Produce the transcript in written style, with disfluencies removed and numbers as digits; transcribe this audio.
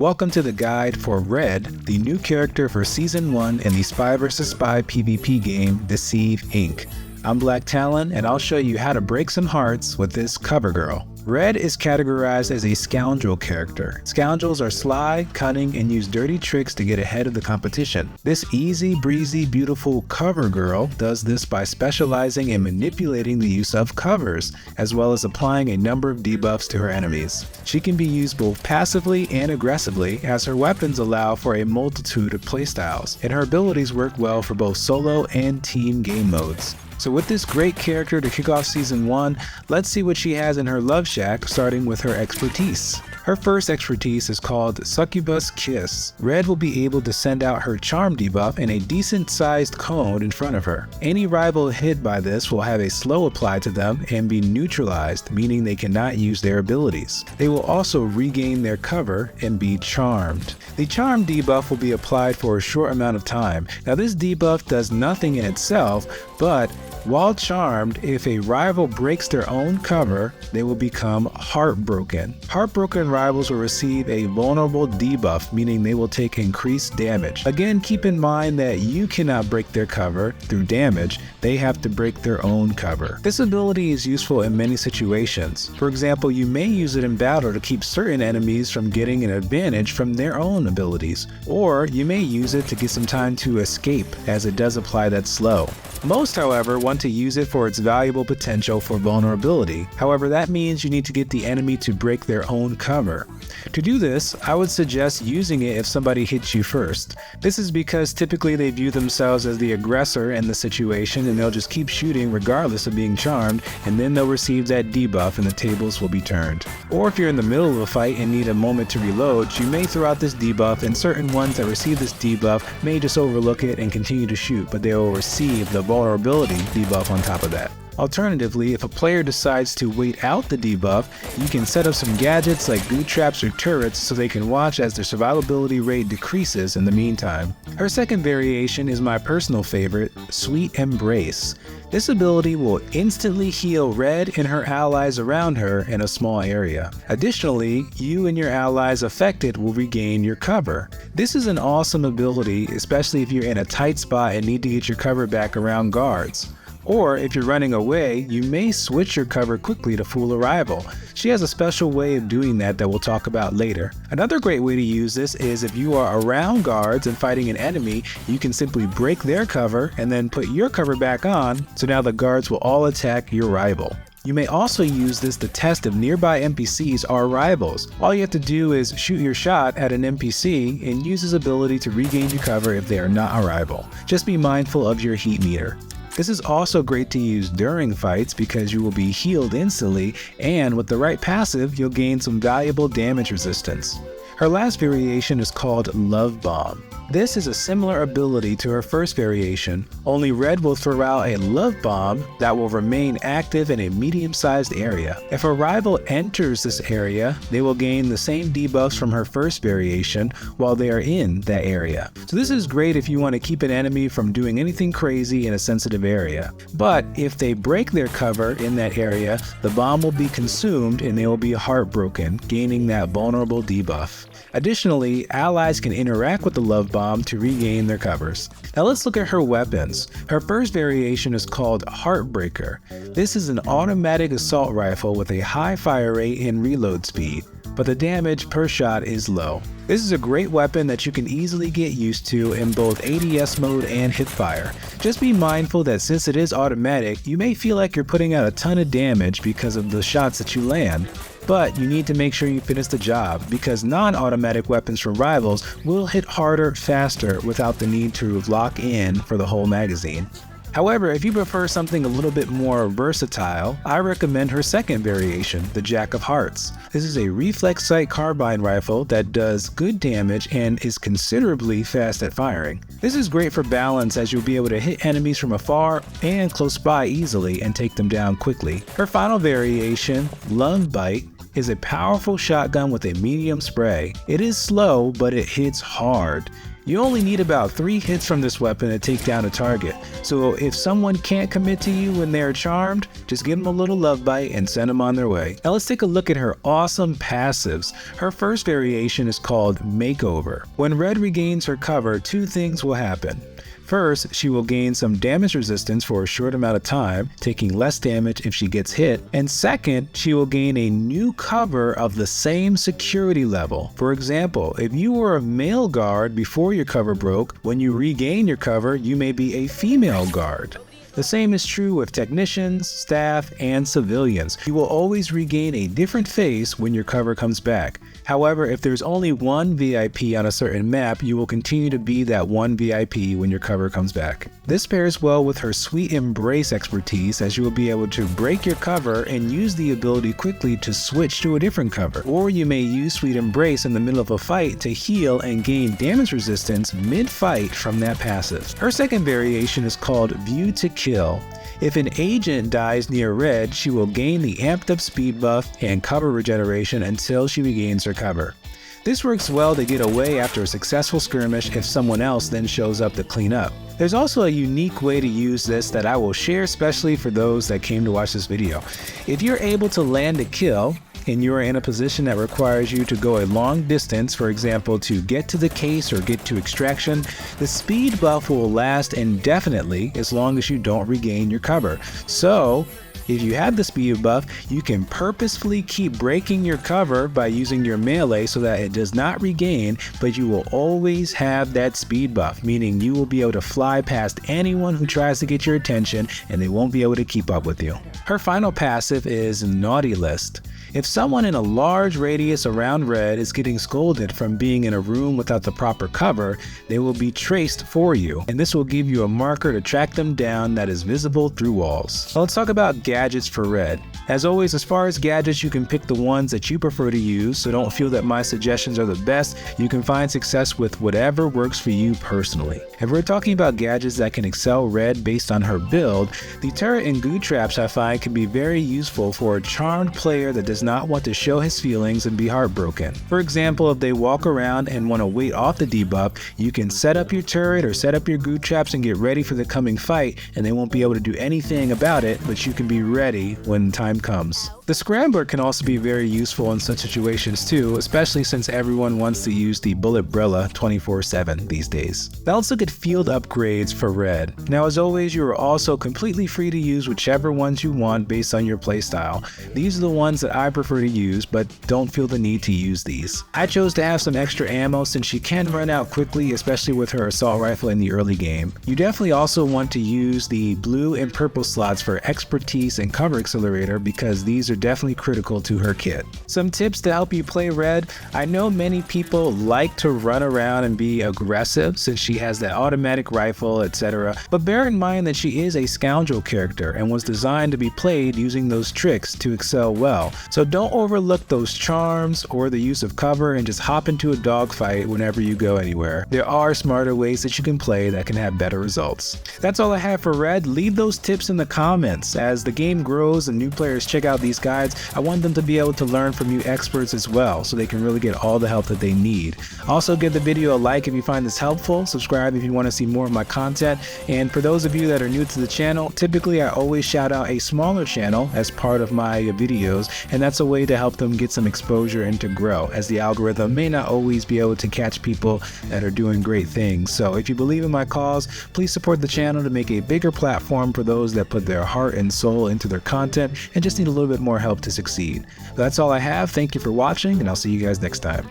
Welcome to the guide for Red, the new character for Season 1 in the Spy vs. Spy PvP game Deceive Inc. I'm Black Talon, and I'll show you how to break some hearts with this cover girl. Red is categorized as a scoundrel character. Scoundrels are sly, cunning, and use dirty tricks to get ahead of the competition. This easy, breezy, beautiful cover girl does this by specializing in manipulating the use of covers, as well as applying a number of debuffs to her enemies. She can be used both passively and aggressively, as her weapons allow for a multitude of playstyles, and her abilities work well for both solo and team game modes. So with this great character to kick off Season 1, let's see what she has in her Love Shack, starting with her expertise. Her first expertise is called Succubus Kiss. Red will be able to send out her charm debuff in a decent sized cone in front of her. Any rival hit by this will have a slow applied to them and be neutralized, meaning they cannot use their abilities. They will also regain their cover and be charmed. The charm debuff will be applied for a short amount of time. Now this debuff does nothing in itself, but while charmed, if a rival breaks their own cover, they will become heartbroken. Heartbroken rivals will receive a vulnerable debuff, meaning they will take increased damage. Again, keep in mind that you cannot break their cover through damage, they have to break their own cover. This ability is useful in many situations. For example, you may use it in battle to keep certain enemies from getting an advantage from their own abilities, or you may use it to get some time to escape, as it does apply that slow. Most, however, want to use it for its valuable potential for vulnerability. However, that means you need to get the enemy to break their own cover. To do this, I would suggest using it if somebody hits you first. This is because typically they view themselves as the aggressor in the situation, and they'll just keep shooting regardless of being charmed, and then they'll receive that debuff and the tables will be turned. Or if you're in the middle of a fight and need a moment to reload, you may throw out this debuff, and certain ones that receive this debuff may just overlook it and continue to shoot, but they will receive the vulnerability debuff on top of that. Alternatively, if a player decides to wait out the debuff, you can set up some gadgets like boot traps or turrets so they can watch as their survivability rate decreases in the meantime. Her second variation is my personal favorite, Sweet Embrace. This ability will instantly heal Red and her allies around her in a small area. Additionally, you and your allies affected will regain your cover. This is an awesome ability, especially if you're in a tight spot and need to get your cover back around guards. Or if you're running away, you may switch your cover quickly to fool a rival. She has a special way of doing that we'll talk about later. Another great way to use this is if you are around guards and fighting an enemy, you can simply break their cover and then put your cover back on, so now the guards will all attack your rival. You may also use this to test if nearby NPCs are rivals. All you have to do is shoot your shot at an NPC and use his ability to regain your cover if they are not a rival. Just be mindful of your heat meter. This is also great to use during fights because you will be healed instantly, and with the right passive, you'll gain some valuable damage resistance. Her last variation is called Love Bomb. This is a similar ability to her first variation, only Red will throw out a love bomb that will remain active in a medium-sized area. If a rival enters this area, they will gain the same debuffs from her first variation while they are in that area. So this is great if you want to keep an enemy from doing anything crazy in a sensitive area. But if they break their cover in that area, the bomb will be consumed and they will be heartbroken, gaining that vulnerable debuff. Additionally, allies can interact with the love bomb to regain their covers. Now let's look at her weapons. Her first variation is called Heartbreaker. This is an automatic assault rifle with a high fire rate and reload speed, but the damage per shot is low. This is a great weapon that you can easily get used to in both ADS mode and hipfire. Just be mindful that since it is automatic, you may feel like you're putting out a ton of damage because of the shots that you land. But you need to make sure you finish the job, because non-automatic weapons from rivals will hit harder, faster, without the need to lock in for the whole magazine. However, if you prefer something a little bit more versatile, I recommend her second variation, the Jack of Hearts. This is a reflex sight carbine rifle that does good damage and is considerably fast at firing. This is great for balance, as you'll be able to hit enemies from afar and close by easily and take them down quickly. Her final variation, Love Bite, is a powerful shotgun with a medium spray. It is slow, but it hits hard. You only need about 3 hits from this weapon to take down a target, so if someone can't commit to you when they're charmed, just give them a little love bite and send them on their way. Now let's take a look at her awesome passives. Her first variation is called Makeover. When Red regains her cover, 2 things will happen. First, she will gain some damage resistance for a short amount of time, taking less damage if she gets hit. And second, she will gain a new cover of the same security level. For example, if you were a male guard before your cover broke, when you regain your cover, you may be a female guard. The same is true with technicians, staff, and civilians. You will always regain a different face when your cover comes back. However, if there's only one VIP on a certain map, you will continue to be that one VIP when your cover comes back. This pairs well with her Sweet Embrace expertise, as you will be able to break your cover and use the ability quickly to switch to a different cover. Or you may use Sweet Embrace in the middle of a fight to heal and gain damage resistance mid-fight from that passive. Her second variation is called View to Kill. If an agent dies near Red, she will gain the amped up speed buff and cover regeneration until she regains her cover. This works well to get away after a successful skirmish if someone else then shows up to clean up. There's also a unique way to use this that I will share especially for those that came to watch this video. If you're able to land a kill, and you are in a position that requires you to go a long distance, for example to get to the case or get to extraction, the speed buff will last indefinitely as long as you don't regain your cover. So if you have the speed buff, you can purposefully keep breaking your cover by using your melee so that it does not regain, but you will always have that speed buff, meaning you will be able to fly past anyone who tries to get your attention and they won't be able to keep up with you. Her final passive is Naughty List. If someone in a large radius around Red is getting scolded from being in a room without the proper cover, they will be traced for you, and this will give you a marker to track them down that is visible through walls. Now let's talk about gadgets for Red. As always, as far as gadgets, you can pick the ones that you prefer to use, so don't feel that my suggestions are the best. You can find success with whatever works for you personally. If we're talking about gadgets that can excel Red based on her build, the turret and goo traps I find can be very useful for a charmed player that does not want to show his feelings and be heartbroken. For example, if they walk around and want to wait off the debuff, you can set up your turret or set up your goo traps and get ready for the coming fight, and they won't be able to do anything about it, but you can be ready when time comes. The Scrambler can also be very useful in such situations too, especially since everyone wants to use the Bulletbrella 24/7 these days. Now let's look at field upgrades for Red. Now as always, you are also completely free to use whichever ones you want based on your playstyle. These are the ones that I prefer to use, but don't feel the need to use these. I chose to have some extra ammo since she can run out quickly, especially with her assault rifle in the early game. You definitely also want to use the blue and purple slots for expertise and cover accelerator because these are definitely critical to her kit. Some tips to help you play Red. I know many people like to run around and be aggressive since she has that automatic rifle, etc. But bear in mind that she is a scoundrel character and was designed to be played using those tricks to excel well. So don't overlook those charms or the use of cover and just hop into a dogfight whenever you go anywhere. There are smarter ways that you can play that can have better results. That's all I have for Red. Leave those tips in the comments. As the game grows and new players check out these guides, I want them to be able to learn from you experts as well, so they can really get all the help that they need. Also give the video a like if you find this helpful, subscribe if you want to see more of my content, and for those of you that are new to the channel, typically I always shout out a smaller channel as part of my videos, and that's a way to help them get some exposure and to grow, as the algorithm may not always be able to catch people that are doing great things. So if you believe in my cause, please support the channel to make a bigger platform for those that put their heart and soul into their content and just need a little bit more help to succeed. That's all I have. Thank you for watching, and I'll see you guys next time.